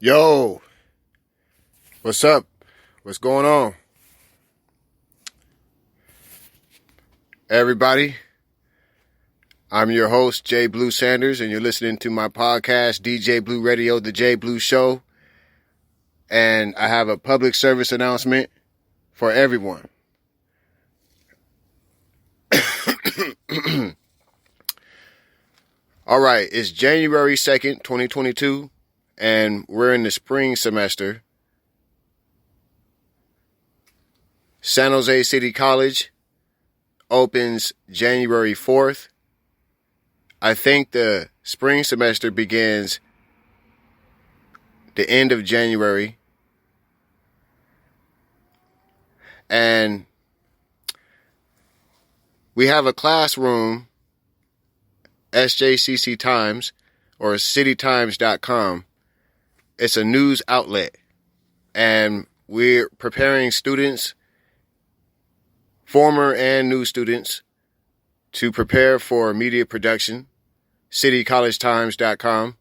Yo, what's up? What's going on? Everybody, I'm your host, J. Blue Sanders, and you're listening to my podcast, DJ Blue Radio, The J. Blue Show. And I have a public service announcement for everyone. All right, it's January 2nd, 2022. And we're in the spring semester. San Jose City College opens January 4th. I think the spring semester begins the end of January. And we have a classroom, SJCC Times, or citytimes.com. It's a news outlet, and we're preparing students, former and new students, to prepare for media production, citycollegetimes.com.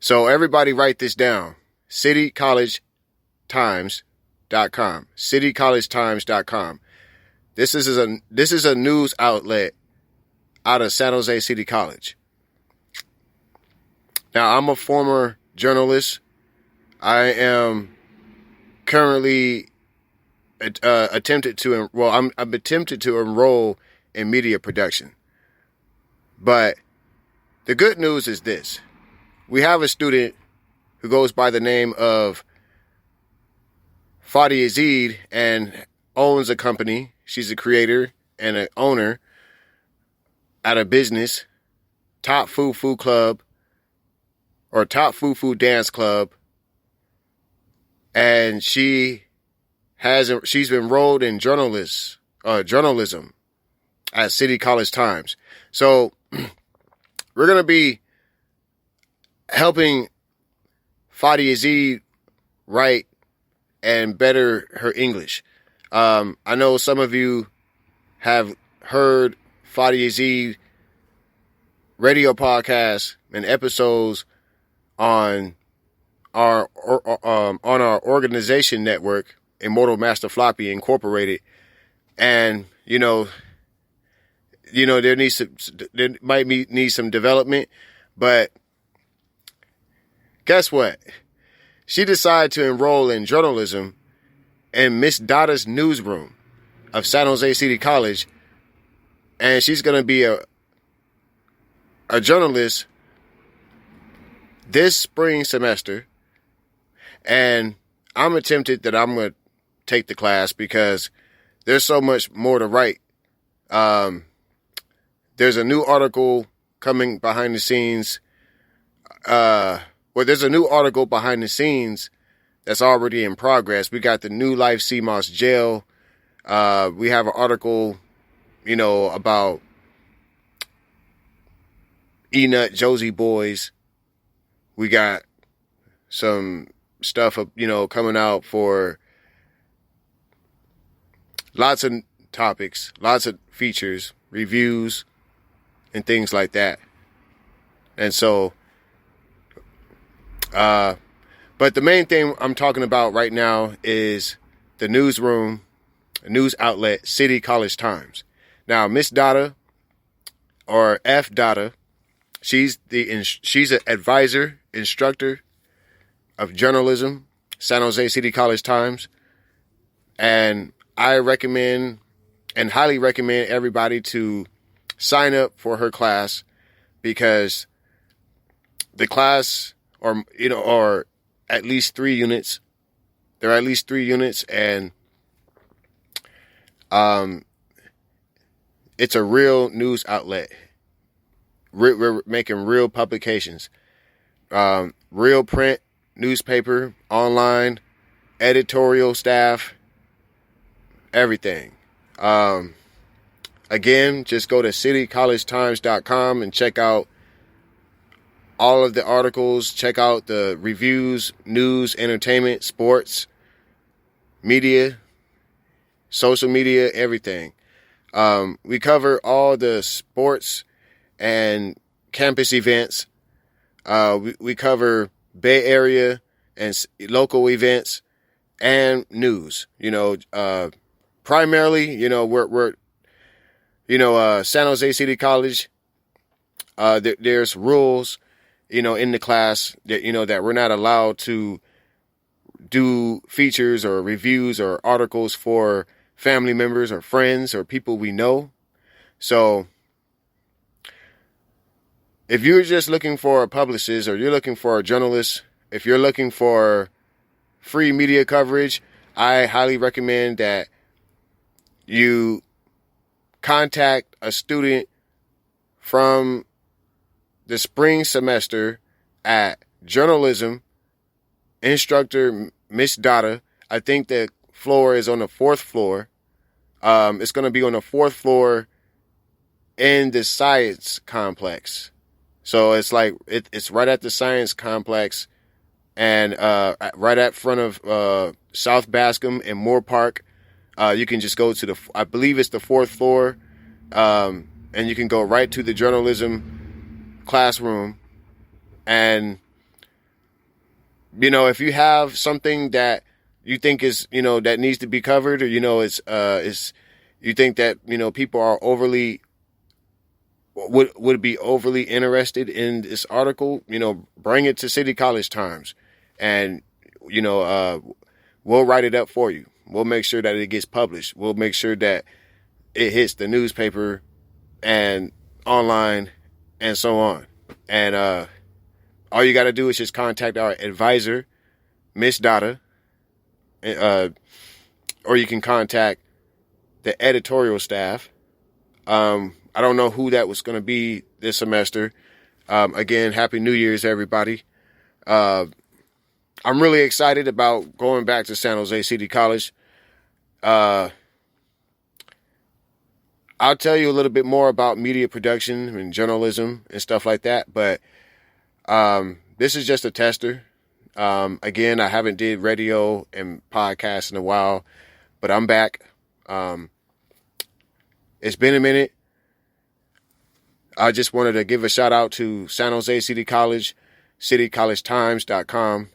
So everybody write this down, citycollegetimes.com, citycollegetimes.com. This is a news outlet out of San Jose City College. Now, I'm a former journalist. I am currently I'm attempted to enroll in media production. But the good news is this. We have a student who goes by the name of Fadi Azid and owns a company. She's a creator and an owner at a business, Top Fufu Club, or Top Fufu Dance Club, and she's enrolled in journalism at City College Times. So we're gonna be helping Fadi Azid write and better her English. I know some of you have heard Fadi Azid radio podcasts and episodes on our organization network, Immortal Master Floppy Incorporated, and there might need some development, but guess what? She decided to enroll in journalism in Miss Dada's newsroom of San Jose City College, and she's going to be a journalist this spring semester, and I'm tempted that I'm going to take the class because there's so much more to write. There's a new article coming behind the scenes. There's a new article behind the scenes that's already in progress. We got the New Life CMOS jail. We have an article, about E-Nut Josie Boys. We got some stuff, coming out for lots of topics, lots of features, reviews, and things like that. And so, but the main thing I'm talking about right now is the newsroom, news outlet, City College Times. Now, Miss Dada, or F Dada, she's an advisor, instructor of journalism, San Jose City College Times, and I recommend and highly recommend everybody to sign up for her class, because the class, or at least 3 units. There are at least 3 units, and it's a real news outlet. We're making real publications, real print, newspaper, online, editorial staff, everything. Again, just go to citycollegetimes.com and check out all of the articles, check out the reviews, news, entertainment, sports, media, social media, everything. We cover all the sports and campus events. We cover Bay Area and local events and news. Primarily, we're San Jose City College. There's rules, in the class that, that we're not allowed to do features or reviews or articles for family members or friends or people we know. So if you're just looking for a publicist or you're looking for a journalist, if you're looking for free media coverage, I highly recommend that you contact a student from the spring semester at journalism instructor Miss Dada. I think the floor is on the 4th floor. It's going to be on the 4th floor in the science complex. So it's like it's right at the science complex and right at front of South Bascom and Moore Park. You can just go to I believe it's the 4th floor, and you can go right to the journalism classroom. And if you have something that you think is that needs to be covered, or it's you think that people are overly would be overly interested in this article, bring it to City College Times, and we'll write it up for you. We'll make sure that it gets published. We'll make sure that it hits the newspaper and online and so on. And all you got to do is just contact our advisor, Miss Dada, or you can contact the editorial staff. I don't know who that was going to be this semester. Again, Happy New Year's, everybody. I'm really excited about going back to San Jose City College. I'll tell you a little bit more about media production and journalism and stuff like that, but this is just a tester. Again, I haven't did radio and podcasts in a while, but I'm back. It's been a minute. I just wanted to give a shout out to San Jose City College, citycollegetimes.com.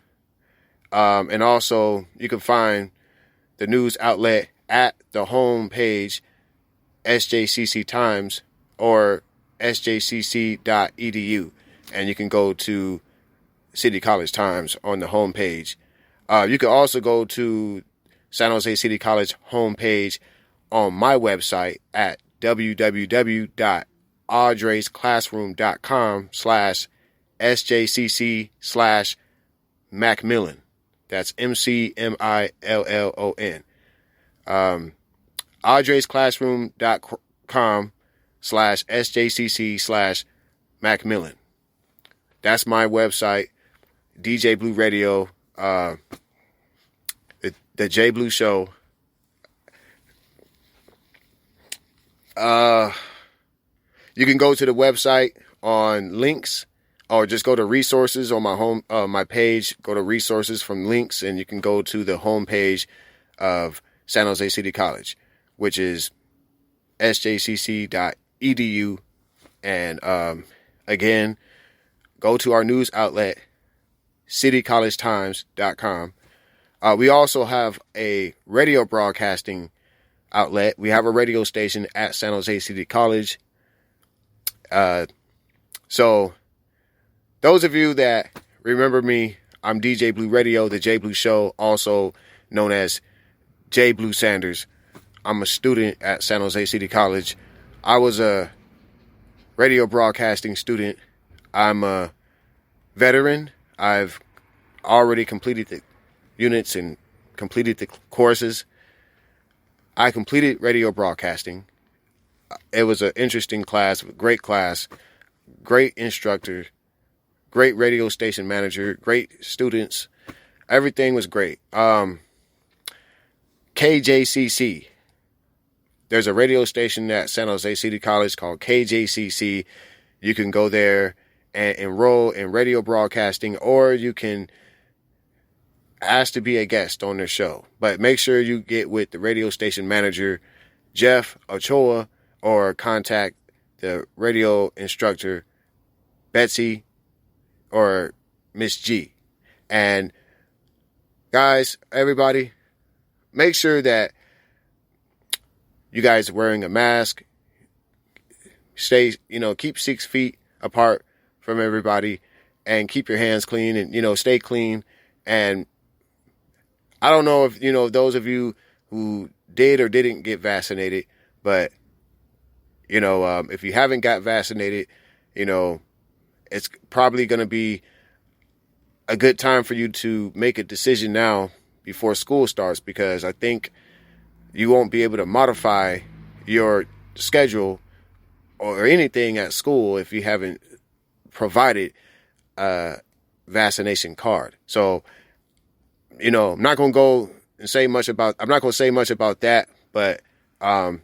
And also you can find the news outlet at the home page, SJCC Times or sjcc.edu. And you can go to City College Times on the home page. You can also go to San Jose City College homepage on my website at www.audreysclassroom.com/sjcc/Macmillan. That's MCMILLON. audreysclassroom.com/sjcc/Macmillan. That's my website. DJ Blue Radio, the J Blue Show. You can go to the website on links, or just go to resources on my page. Go to resources from links, and you can go to the home page of San Jose City College, which is sjcc.edu. And again, go to our news outlet, citycollegetimes.com. We also have a radio broadcasting outlet. We have a radio station at San Jose City College. So those of you that remember me, I'm DJ Blue Radio, the J Blue Show, also known as J Blue Sanders. I'm a student at San Jose City College. I was a radio broadcasting student. I'm a veteran. I've already completed the units and completed the courses. I completed radio broadcasting. It was an interesting class, great instructor, great radio station manager, great students. Everything was great. KJCC. There's a radio station at San Jose City College called KJCC. You can go there and enroll in radio broadcasting, or you can ask to be a guest on their show. But make sure you get with the radio station manager, Jeff Ochoa, or contact the radio instructor, Betsy or Miss G. And guys, everybody, make sure that you guys are wearing a mask. Stay, keep 6 feet apart from everybody, and keep your hands clean, and, stay clean. And I don't know if, those of you who did or didn't get vaccinated, but, if you haven't got vaccinated, it's probably going to be a good time for you to make a decision now before school starts, because I think you won't be able to modify your schedule or anything at school if you haven't provided a vaccination card. So, I'm not going to say much about that, but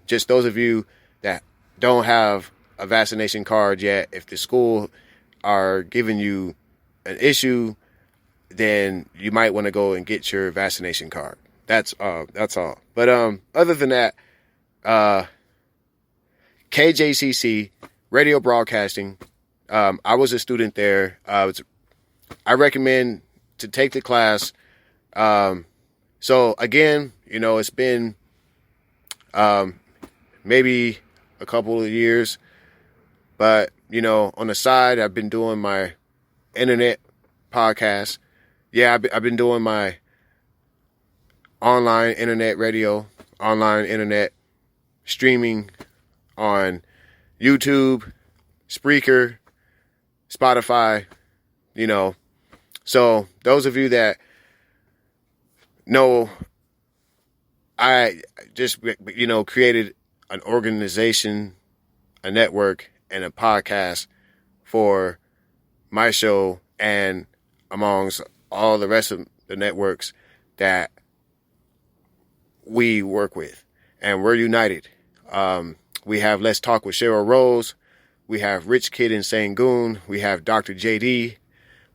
just those of you that don't have a vaccination card yet, if the school are giving you an issue, then you might want to go and get your vaccination card. That's all. But other than that, KJCC radio broadcasting. I was a student there. I recommend to take the class. So again, it's been maybe a couple of years, but on the side, I've been doing my internet podcast. Yeah, I've been doing my online internet radio, online internet streaming on YouTube, Spreaker, Spotify, So those of you that know, I just, created an organization, a network, and a podcast for my show, and amongst all the rest of the networks that we work with, and we're united. We have Let's Talk with Cheryl Rose. We have Rich Kid in Sangoon. We have Dr. JD.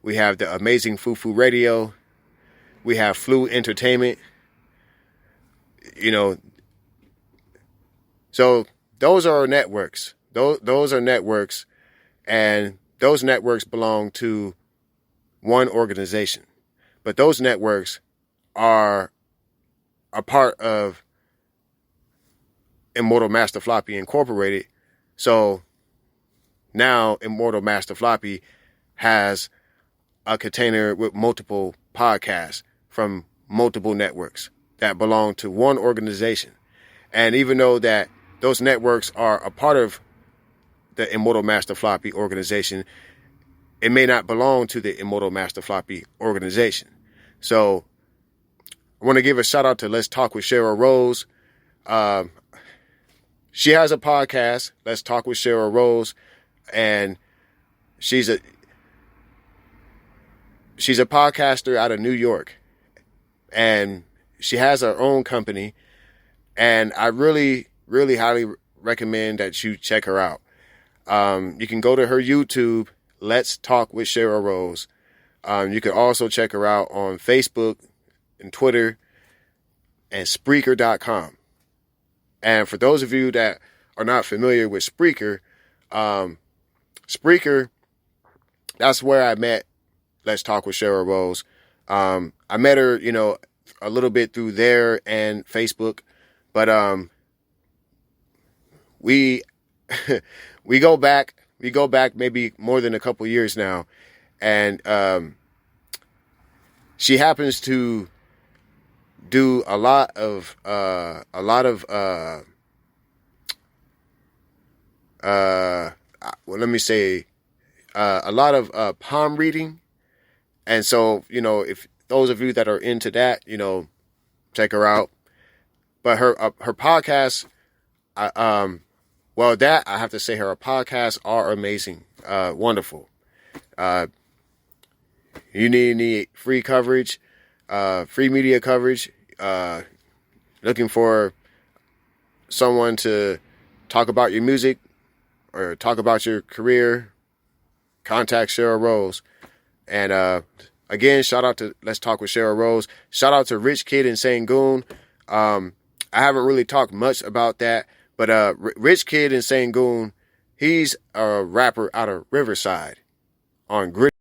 We have the Amazing Fufu Radio. We have Flu Entertainment. So those are our networks. Those are networks, and those networks belong to one organization. But those networks are a part of Immortal Master Floppy Incorporated. So now Immortal Master Floppy has a container with multiple podcasts from multiple networks that belong to one organization. And even though that those networks are a part of the Immortal Master Floppy organization, it may not belong to the Immortal Master Floppy organization. So I want to give a shout out to Let's Talk with Cheryl Rose. She has a podcast, Let's Talk with Cheryl Rose, and she's a podcaster out of New York, and she has her own company, and I really, really highly recommend that you check her out. You can go to her YouTube, Let's Talk with Cheryl Rose. You can also check her out on Facebook and Twitter and Spreaker.com. And for those of you that are not familiar with Spreaker, Spreaker, that's where I met Let's Talk with Cheryl Rose. I met her, a little bit through there and Facebook, but we we go back maybe more than a couple years now, and she happens to do a lot of palm reading. And so, if those of you that are into that, check her out. But her podcasts, I have to say her podcasts are amazing, wonderful. You need any free coverage, free media coverage, looking for someone to talk about your music or talk about your career, contact Cheryl Rose. And again, shout out to Let's Talk with Cheryl Rose. Shout out to Rich Kid in Sangoon. I haven't really talked much about that, but Rich Kid in Sangoon, he's a rapper out of Riverside on Grit.